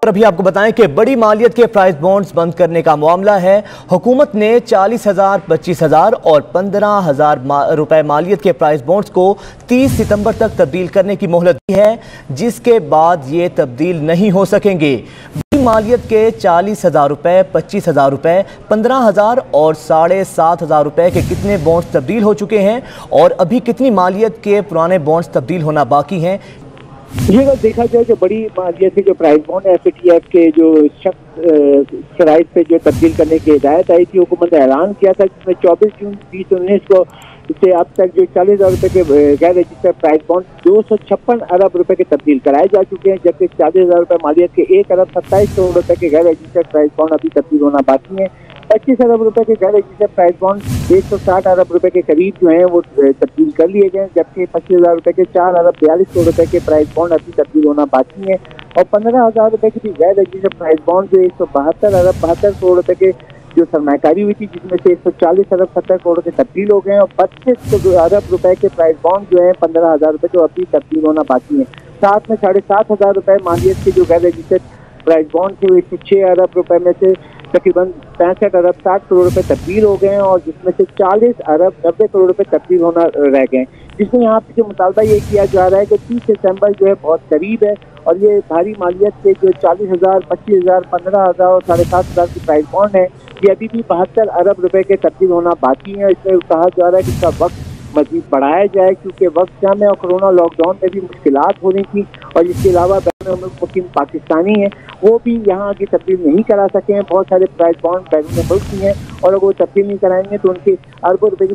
अभी आपको बताएं कि बड़ी मालियत के प्राइस बॉन्ड्स बंद करने का मामला है। हुकूमत ने 40,000, 25,000 और 15,000 रुपए मालियत के प्राइस बॉन्ड्स को 30 सितंबर तक तब्दील करने की मोहलत दी है, जिसके बाद ये तब्दील नहीं हो सकेंगे। बड़ी मालियत के 40,000 रुपए, 25,000 रुपए, 15,000 और 7,500 रुपए के कितने बॉन्ड्स तब्दील हो चुके हैं और अभी कितनी मालियत के पुराने बॉन्ड्स तब्दील होना बाकी हैं। ये अगर देखा जाए कि बड़ी मालियत के जो प्राइस बॉन्ड FATF के जो शराइत पे जो तब्दील करने की हिदायत आई थी, हुकूमत ने ऐलान किया था, जिसमें 24 जून 2019 को से अब तक जो 40,000 रुपए के गैर रजिस्टर्ड प्राइस बॉन्ड 256 अरब रुपए के तब्दील कराए जा चुके हैं, जबकि 40,000 रुपए मालियत के 1 अरब 27 करोड़ रुपए के गैर रजिस्टर्ड प्राइस बॉन्ड अभी तब्दील होना बाकी है। 25 अरब रुपए के गैर रजिस्टर्ड प्राइस बॉन्ड 160 अरब रुपए के करीब जो हैं वो तब्दील कर लिए गए, जबकि 25,000 रुपए के 4 अरब 42 करोड़ रुपए के प्राइस बॉन्ड अभी तब्दील होना बाकी है। और 15,000 रुपए के भी गैर रजिस्टर्ड प्राइस बॉन्ड जो 172 अरब 72 करोड़ रुपए के जो सरमाकारी हुई थी, जिसमें से 140 अरब 70 करोड़ के तब्दील हो गए हैं, और 25 अरब रुपए के प्राइस बॉन्ड जो है 15,000 रुपए जो अभी तब्दील होना बाकी है। साथ में 7,500 रुपए मालियत के जो गैर रजिस्टर्ड प्राइस बॉन्ड थे, 106 अरब रुपए में से तकरीबन 65 अरब 60 करोड़ रुपए तब्दील हो गए हैं, और जिसमें से 40 अरब 90 करोड़ रुपए तब्दील होना रह गए हैं। जिसमें यहाँ पे जो मुतालबा ये किया जा रहा है कि 30 सितंबर जो है बहुत करीब है, और ये भारी मालियत के जो 40,000, 25,000, 15,000 और 7,500 की प्राइस बॉन्ड है, ये अभी भी 72 अरब रुपए के तब्दील होना बाकी है। इसमें कहा जा रहा है कि इसका वक्त मजीद बढ़ाया जाए, क्योंकि वक्त कम है और कोरोना लॉकडाउन में भी मुश्किलात हो रही थी, और इसके अलावा बैरून मुल्क पाकिस्तानी हैं वो भी यहाँ की तब्दील नहीं करा सके हैं। बहुत सारे प्राइस बॉन्ड बैरून मुल्क की हैं, और अगर वो तब्दील नहीं कराएंगे तो उनके अरबों रुपए की